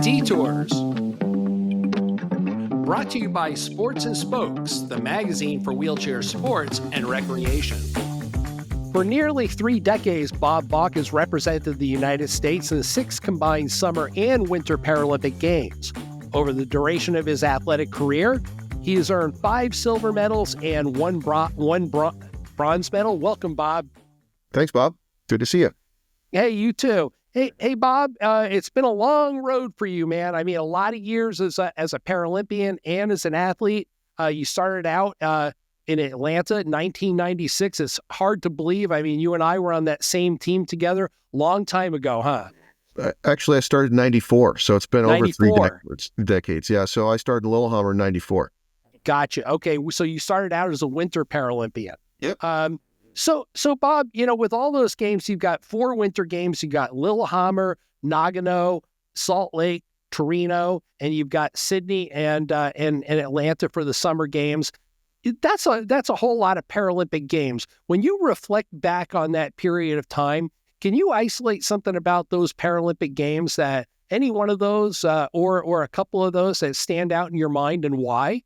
Detours. Brought to you by Sports and Spokes, the magazine for wheelchair sports and recreation. For nearly 3 decades, Bob Balk has represented the United States in 6 combined summer and winter Paralympic Games. Over the duration of his athletic career, he has earned 5 silver medals and one bronze medal. Welcome, Bob. Thanks, Bob. Good to see you. Hey, you too. Hey, Bob, it's been a long road for you, man. I mean, a lot of years as a Paralympian and as an athlete. You started out in Atlanta in 1996. It's hard to believe. I mean, you and I were on that same team together long time ago, huh? Actually, I started in 94, so it's been 94. over 3 decades. Yeah, so I started in Lillehammer in 94. Gotcha. Okay, so you started out as a winter Paralympian. Yep. So Bob, with all those games, you've got 4 winter games. You've got Lillehammer, Nagano, Salt Lake, Torino, and you've got Sydney and Atlanta for the summer games. That's a whole lot of Paralympic games. When you reflect back on that period of time, can you isolate something about those Paralympic games, that any one of those or a couple of those that stand out in your mind, and why?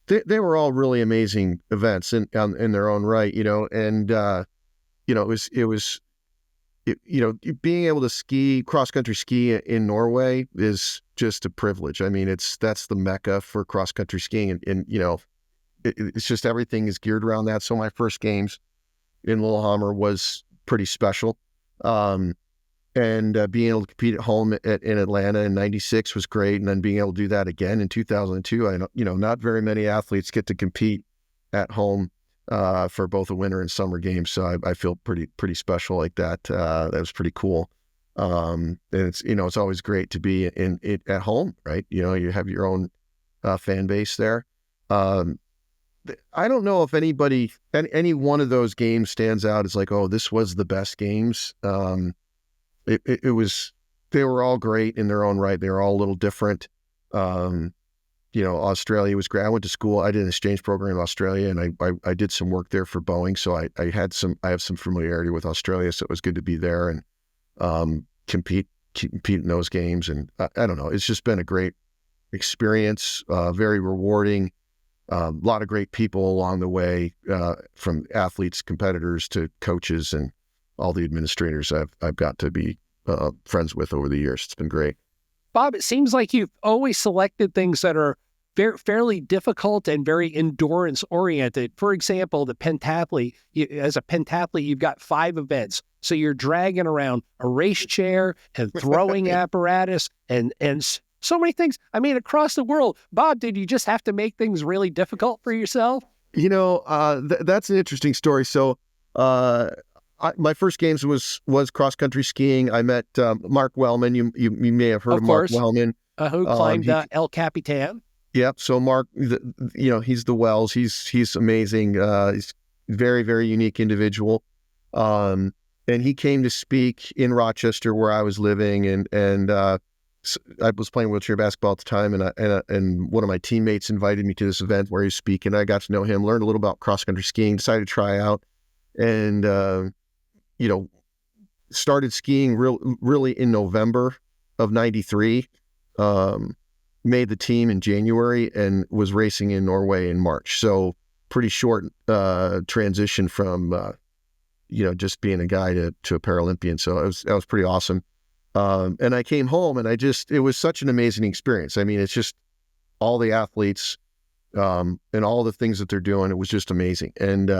They were all really amazing events in their own right, and it was being able to ski, cross-country ski in Norway is just a privilege. I mean, that's the mecca for cross-country skiing, and it's just everything is geared around that. So my first games in Lillehammer was pretty special. And being able to compete at home in Atlanta in 96 was great. And then being able to do that again in 2002, not very many athletes get to compete at home for both a winter and summer games. So I feel pretty special like that. That was pretty cool. And it's always great to be at home, right? You have your own fan base there. I don't know if any one of those games stands out as like, oh, this was the best games. They were all great in their own right. They were all a little different. Australia was great. I went to school. I did an exchange program in Australia, and I did some work there for Boeing. So I have some familiarity with Australia. So it was good to be there and compete in those games. And I don't know, it's just been a great experience, very rewarding. A lot of great people along the way, from athletes, competitors to coaches, and all the administrators I've got to be friends with over the years. It's been great. Bob, it seems like you've always selected things that are fairly difficult and very endurance oriented. For example, the pentathlete. As a pentathlete, you've got 5 events. So you're dragging around a race chair and throwing apparatus and so many things. I mean, across the world. Bob, did you just have to make things really difficult for yourself? That's an interesting story. So my first games was cross-country skiing. I met Mark Wellman. You may have heard of Mark Wellman. Who climbed El Capitan. Yep. So Mark, he's the Wells. He's amazing. He's a very, very unique individual. And he came to speak in Rochester where I was living, and I was playing wheelchair basketball at the time, and one of my teammates invited me to this event where he was speaking. I got to know him, learned a little about cross-country skiing, decided to try out, and started skiing really in November of 93, made the team in January, and was racing in Norway in March. So pretty short transition from just being a guy to a Paralympian. So that was pretty awesome. And I came home, and it was such an amazing experience. I mean, it's just all the athletes and all the things that they're doing. It was just amazing. And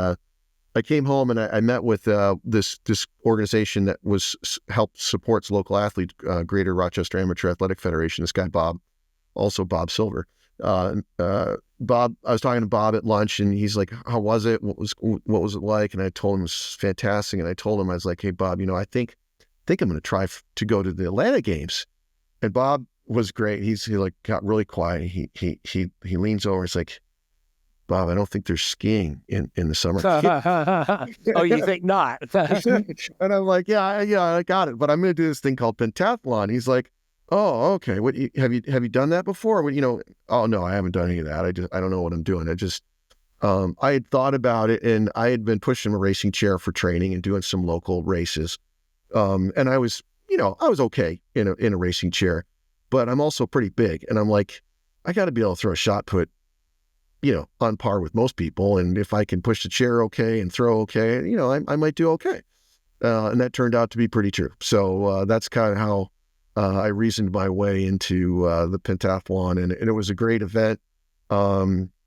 I came home, and I met with this organization that supports local athletes, Greater Rochester Amateur Athletic Federation. This guy, Bob Silver. Bob, I was talking to Bob at lunch, and he's like, "How was it? What was it like?" And I told him it was fantastic. And I told him, I was like, "Hey, Bob, I think I'm going to try to go to the Atlanta Games." And Bob was great. He got really quiet. He leans over. He's like, "Bob, I don't think there's skiing in the summer." Oh, you think not? And I'm like, yeah, I got it. But I'm going to do this thing called Pentathlon. He's like, "Oh, okay. What have you done that before?" Oh no, I haven't done any of that. I don't know what I'm doing. I had thought about it, and I had been pushing a racing chair for training and doing some local races. And I was, I was okay in a racing chair, but I'm also pretty big. And I'm like, I got to be able to throw a shot put, on par with most people. And if I can push the chair okay and throw okay, I might do okay. And that turned out to be pretty true. So that's kind of how I reasoned my way into the pentathlon, and it was a great event.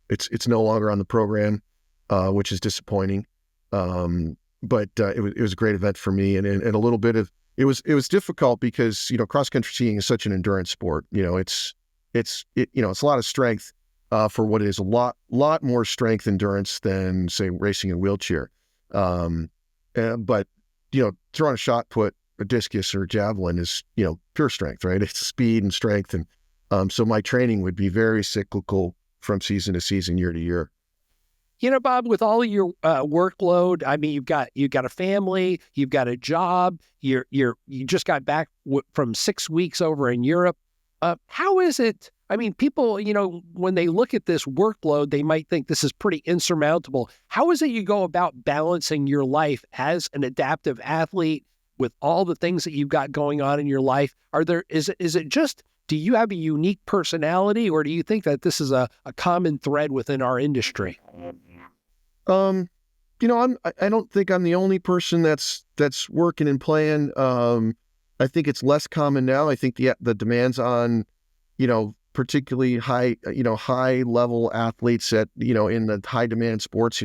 It's no longer on the program, which is disappointing. But it was a great event for me, and a little bit of it was difficult because cross country skiing is such an endurance sport. It's a lot of strength for what is a lot more strength endurance than say racing in wheelchair. But throwing a shot put, a discus or a javelin is pure strength, right? It's speed and strength, and so my training would be very cyclical from season to season, year to year. Bob, with all of your workload, I mean, you've got a family, you've got a job, you just got back from 6 weeks over in Europe. How is it? I mean, people, when they look at this workload, they might think this is pretty insurmountable. How is it you go about balancing your life as an adaptive athlete with all the things that you've got going on in your life? Is it just, do you have a unique personality, or do you think that this is a common thread within our industry? I don't think I'm the only person that's working and playing. I think it's less common now. I think the demands on, particularly high level athletes in the high demand sports,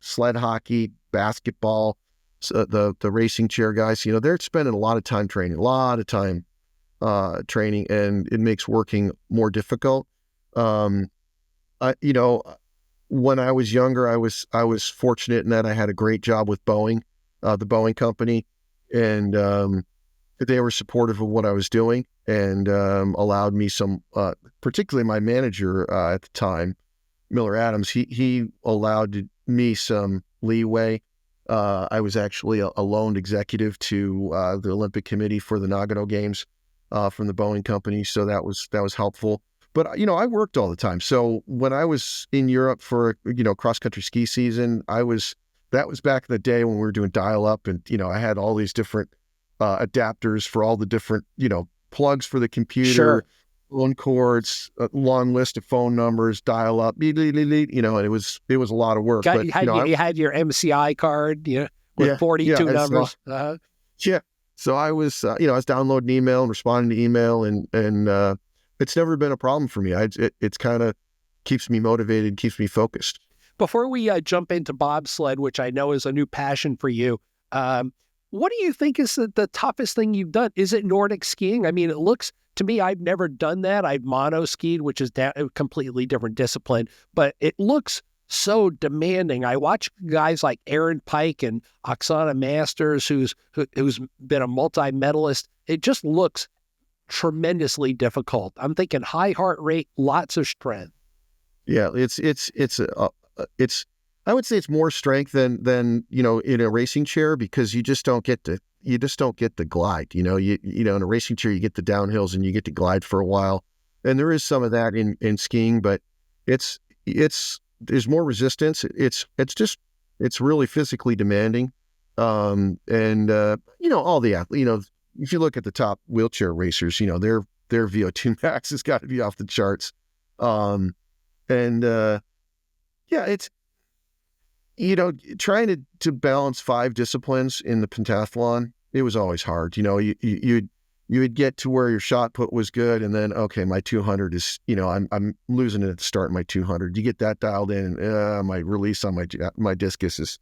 sled hockey, basketball, the racing chair guys, they're spending a lot of time training, and it makes working more difficult. When I was younger, I was fortunate in that I had a great job with Boeing, the Boeing company, and they were supportive of what I was doing and allowed me some, particularly my manager at the time, Miller Adams, he allowed me some leeway. I was actually a loaned executive to the Olympic Committee for the Nagano Games from the Boeing company, so that was helpful. But I worked all the time. So when I was in Europe for cross country ski season, that was back in the day when we were doing dial up, and I had all these different adapters for all the different plugs for the computer, Sure. phone cords, a long list of phone numbers, dial up, and it was a lot of work. You had your MCI card, with 42 numbers. Yeah. So I was, I was downloading email and responding to email, and it's never been a problem for me. It's kind of keeps me motivated, keeps me focused. Before we jump into bobsled, which I know is a new passion for you, what do you think is the toughest thing you've done? Is it Nordic skiing? I mean, it looks to me, I've never done that. I've mono skied, which is a completely different discipline, but it looks so demanding. I watch guys like Aaron Pike and Oksana Masters, who's been a multi-medalist. It just looks tremendously difficult. I'm thinking high heart rate, lots of strength. Yeah, it's I would say it's more strength than in a racing chair, because you just don't get the glide. In a racing chair you get the downhills and you get to glide for a while, and there is some of that in skiing, but there's more resistance. It's really physically demanding, and all the athletes. If you look at the top wheelchair racers, their VO2 max has got to be off the charts, it's. Trying to balance 5 disciplines in the pentathlon, it was always hard. You would get to where your shot put was good, and then, okay, my 200 is, I'm losing it at the start of my 200. You get that dialed in, and my release on my discus is,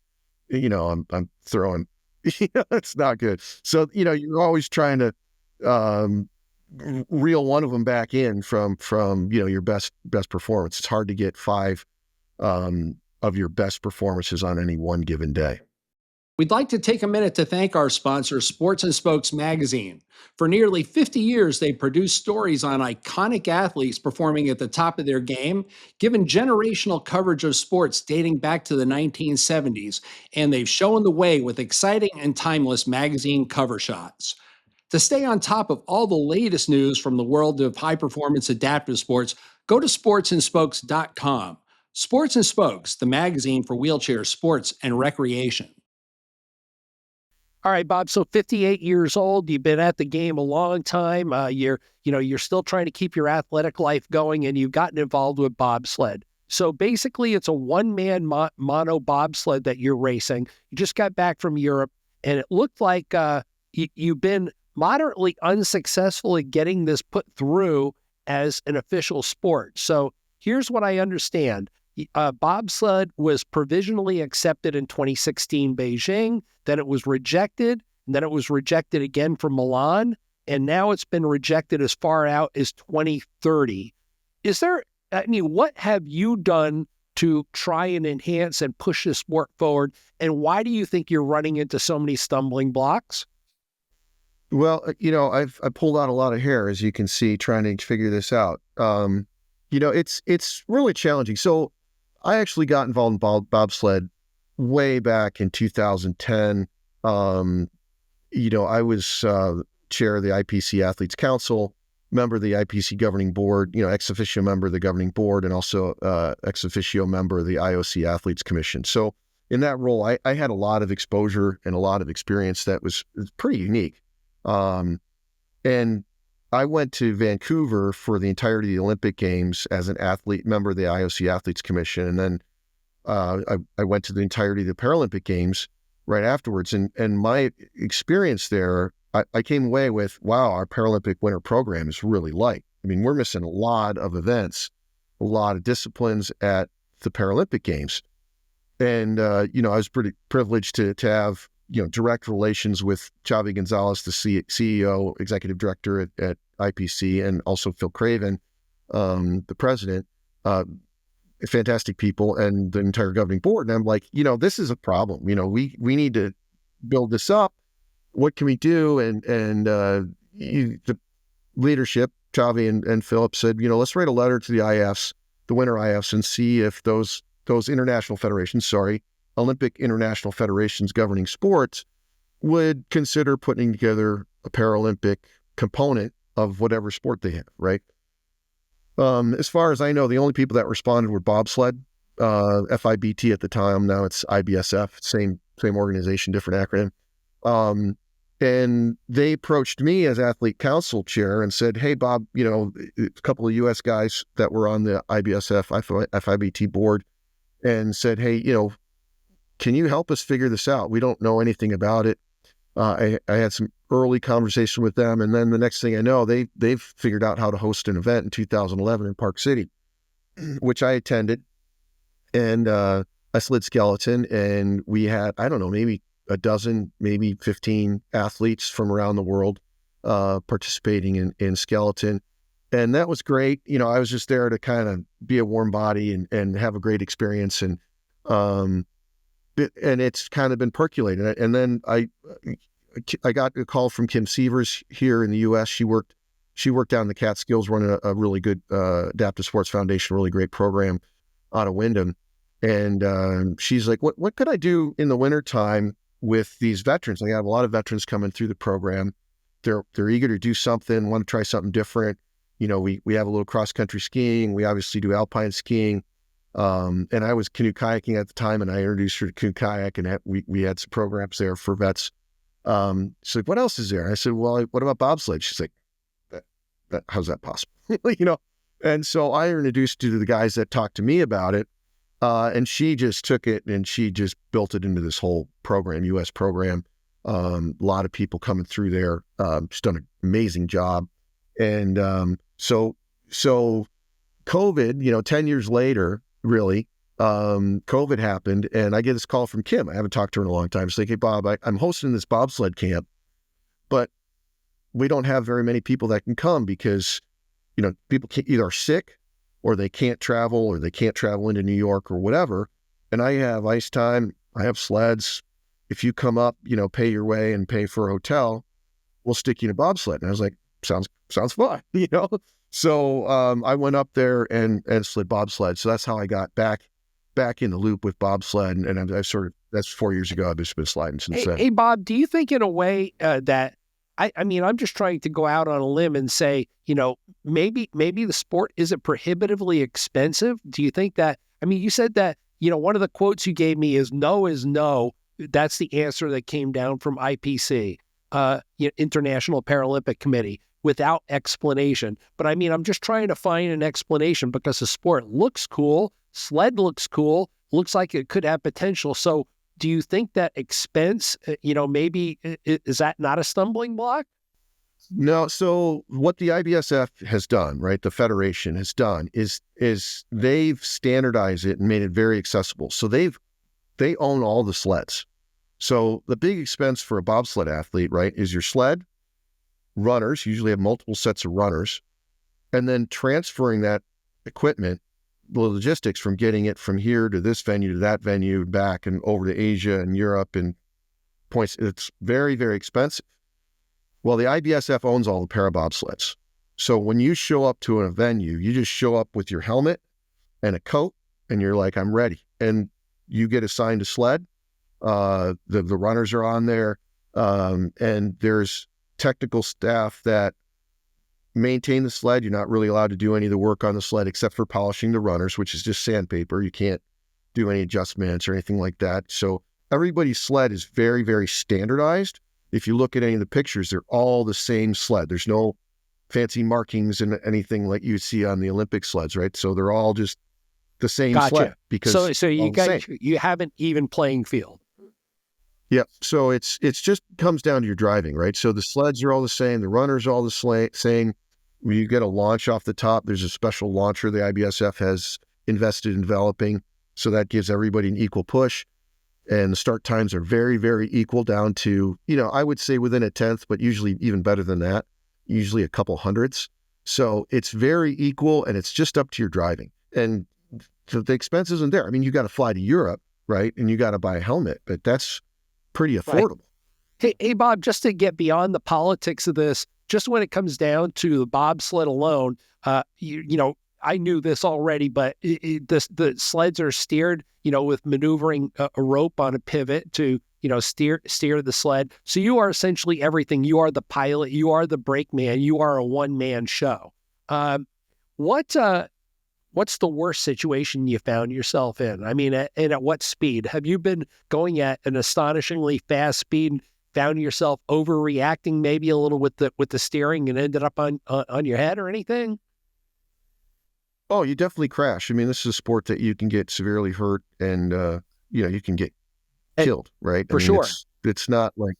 I'm throwing, it's not good. So, you're always trying to reel one of them back in from your best performance. It's hard to get 5 of your best performances on any one given day. We'd like to take a minute to thank our sponsor, Sports and Spokes magazine. For nearly 50 years, they've produced stories on iconic athletes performing at the top of their game, given generational coverage of sports dating back to the 1970s, and they've shown the way with exciting and timeless magazine cover shots. To stay on top of all the latest news from the world of high-performance adaptive sports, go to sportsandspokes.com. Sports and Spokes, the magazine for wheelchair sports and recreation. All right, Bob. So 58 years old, you've been at the game a long time. You're still trying to keep your athletic life going, and you've gotten involved with bobsled. So basically, it's a one-man mono bobsled that you're racing. You just got back from Europe, and it looked like you've been moderately unsuccessful at getting this put through as an official sport. So here's what I understand. Bobsled was provisionally accepted in 2016 Beijing, then it was rejected, and then it was rejected again for Milan, and now it's been rejected as far out as 2030. What have you done to try and enhance and push this sport forward, and why do you think you're running into so many stumbling blocks? Well, I pulled out a lot of hair, as you can see, trying to figure this out. It's really challenging. So I actually got involved in bobsled way back in 2010. I was chair of the IPC Athletes Council, member of the IPC governing board, ex officio member of the governing board, and also ex officio member of the IOC Athletes Commission. So in that role, I had a lot of exposure and a lot of experience that was pretty unique. And I went to Vancouver for the entirety of the Olympic Games as an athlete, member of the IOC Athletes Commission. And then I went to the entirety of the Paralympic Games right afterwards. And my experience there, I came away with, wow, our Paralympic winter program is really light. I mean, we're missing a lot of events, a lot of disciplines at the Paralympic Games. And, I was pretty privileged to have, direct relations with Xavi Gonzalez, the CEO, executive director at IPC, and also Phil Craven, the president, fantastic people, and the entire governing board. And I'm like, this is a problem. We need to build this up. What can we do? And the leadership, Xavi and Philip, said, let's write a letter to the IFs, the winter IFs, and see if those international federations, Olympic international federations governing sports, would consider putting together a Paralympic component of whatever sport they have, right? As far as I know, the only people that responded were bobsled, FIBT at the time. Now it's IBSF, same organization, different acronym. And they approached me as athlete council chair and said, hey, Bob, a couple of U.S. guys that were on the IBSF, FIBT board, and said, hey, can you help us figure this out? We don't know anything about it. I had some early conversation with them, and then the next thing I know, they've figured out how to host an event in 2011 in Park City, which I attended, and I slid skeleton, and we had, I don't know, maybe a dozen, maybe 15 athletes from around the world participating in skeleton, and that was great. I was just there to kind of be a warm body and have a great experience, and it's kind of been percolating. And then I got a call from Kim Sievers here in the U.S. She worked down in the Catskills, running a really good Adaptive Sports Foundation, really great program out of Wyndham. And she's like, what could I do in the wintertime with these veterans? I have a lot of veterans coming through the program. They're eager to do something, want to try something different. We have a little cross-country skiing. We obviously do alpine skiing. And I was canoe kayaking at the time, and I introduced her to canoe kayak, and we had some programs there for vets. She's like, what else is there? And I said, well, what about bobsled? She's like, how's that possible? And so I introduced her to the guys that talked to me about it. And she just took it and she just built it into this whole program, U.S. program. A lot of people coming through there. She's done an amazing job. And so COVID, 10 years later, really, COVID happened, and I get this call from Kim. I haven't talked to her in a long time. She's like, hey, Bob, I'm hosting this bobsled camp, but we don't have very many people that can come because, people either are sick or they can't travel or they can't travel into New York or whatever. And I have ice time. I have sleds. If you come up, pay your way and pay for a hotel, we'll stick you in a bobsled. And I was like, sounds fun, So I went up there and slid bobsled. So that's how I got back in the loop with bobsled. And I've that's 4 years ago. I've just been sliding since then. Hey, Bob, do you think in a way that, I'm just trying to go out on a limb and say, maybe the sport isn't prohibitively expensive? Do you think that, you said that, one of the quotes you gave me is no, that's the answer that came down from IPC, International Paralympic Committee, without explanation. But I mean, I'm just trying to find an explanation because the sport looks cool, sled looks cool, looks like it could have potential. So do you think that expense, maybe is that not a stumbling block? No. So what the IBSF has done, right, the federation has done is they've standardized it and made it very accessible. So they own all the sleds. So the big expense for a bobsled athlete, right, is your sled, runners, usually have multiple sets of runners, and then transferring that equipment, the logistics from getting it from here to this venue to that venue, back and over to Asia and Europe and points. It's very, very expensive. Well, the IBSF owns all the para bobsleds. So when you show up to a venue, you just show up with your helmet and a coat and you're like, I'm ready. And you get assigned a sled. The runners are on there. And there's technical staff that maintain the sled. You're not really allowed to do any of the work on the sled except for polishing the runners, which is just sandpaper. You can't do any adjustments or anything like that. So everybody's sled is very, very standardized. If you look at any of the pictures, they're all the same sled. There's no fancy markings and anything like you see on the Olympic sleds, right? So they're all just the same sled. Because so you have an even playing field. Yeah. So it's just comes down to your driving, right? So the sleds are all the same. The runners are all the same. You get a launch off the top. There's a special launcher the IBSF has invested in developing. So that gives everybody an equal push. And the start times are very, very equal down to, I would say within a tenth, but usually even better than that, usually a couple hundredths. So it's very equal and it's just up to your driving. And the expense isn't there. I mean, you got to fly to Europe, right? And you got to buy a helmet, but that's pretty affordable. Right. Hey, Bob, just to get beyond the politics of this, just when it comes down to the bobsled alone, I knew this already, but the sleds are steered, with maneuvering a rope on a pivot to, steer the sled. So you are essentially everything. You are the pilot. You are the brakeman. You are a one-man show. What's the worst situation you found yourself in? I mean, and at what speed? Have you been going at an astonishingly fast speed and found yourself overreacting maybe a little with the steering and ended up on your head or anything? Oh, you definitely crash. I mean, this is a sport that you can get severely hurt and, you can get killed, right? For sure. It's not like,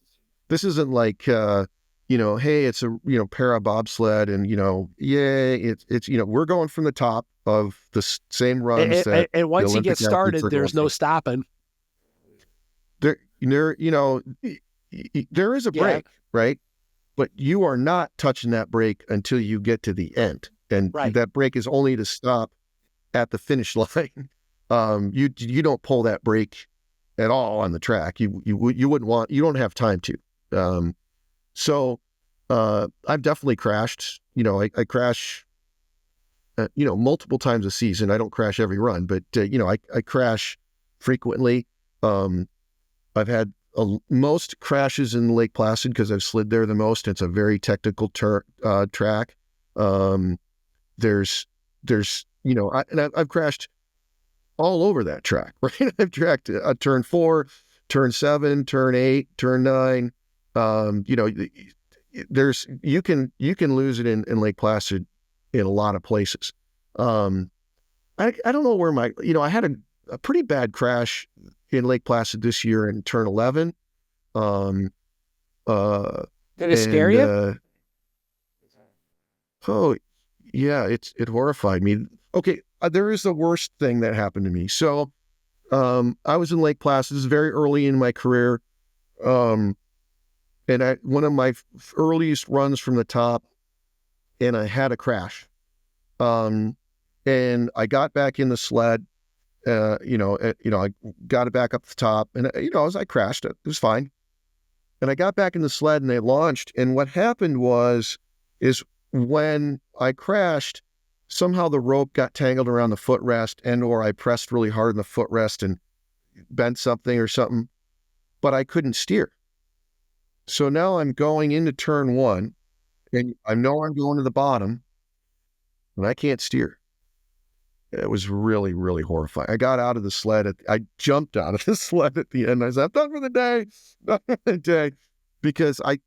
this isn't like, hey, it's a, para bobsled and, it's, we're going from the top of the same runs. And once you get started, there's no stopping. There is a break, right? But you are not touching that brake until you get to the end. And that brake is only to stop at the finish line. You don't pull that brake at all on the track. You wouldn't want, you don't have time to. So I've definitely crashed. I crash, multiple times a season. I don't crash every run, but I crash frequently. I've had most crashes in Lake Placid because I've slid there the most. It's a very technical track. I've crashed all over that track, right? I've tracked turn 4, turn 7, turn 8, turn 9. You can lose it in Lake Placid in a lot of places. I don't know where I had a pretty bad crash in Lake Placid this year in turn 11. Did it scare you? Oh, yeah, it horrified me. Okay, there is the worst thing that happened to me. So, I was in Lake Placid. This is very early in my career. And one of my earliest runs from the top, and I had a crash. And I got back in the sled. I got it back up the top, and as I crashed, it was fine. And I got back in the sled, and they launched. And what happened is when I crashed, somehow the rope got tangled around the footrest, or I pressed really hard on the footrest and bent something or something, but I couldn't steer. So now I'm going into turn 1, and I know I'm going to the bottom, and I can't steer. It was really, really horrifying. I got out of the sled. I jumped out of the sled at the end. I said, I'm done for the day. Done for the day. Because I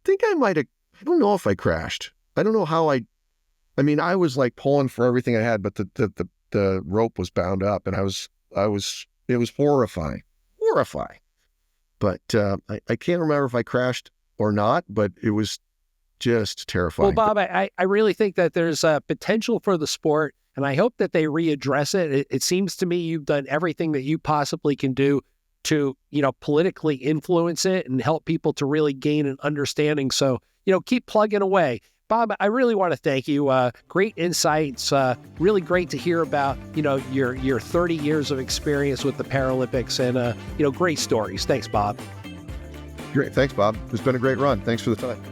think I might have, I don't know if I crashed. I don't know how I mean, I was like pulling for everything I had, but the rope was bound up, and it was horrifying. But I can't remember if I crashed or not, but it was just terrifying. Well, Bob, I really think that there's a potential for the sport, and I hope that they readdress it. It seems to me you've done everything that you possibly can do to, politically influence it and help people to really gain an understanding. So, keep plugging away. Bob, I really want to thank you. Great insights. Really great to hear about, your 30 years of experience with the Paralympics and, great stories. Thanks, Bob. Great. Thanks, Bob. It's been a great run. Thanks for the time.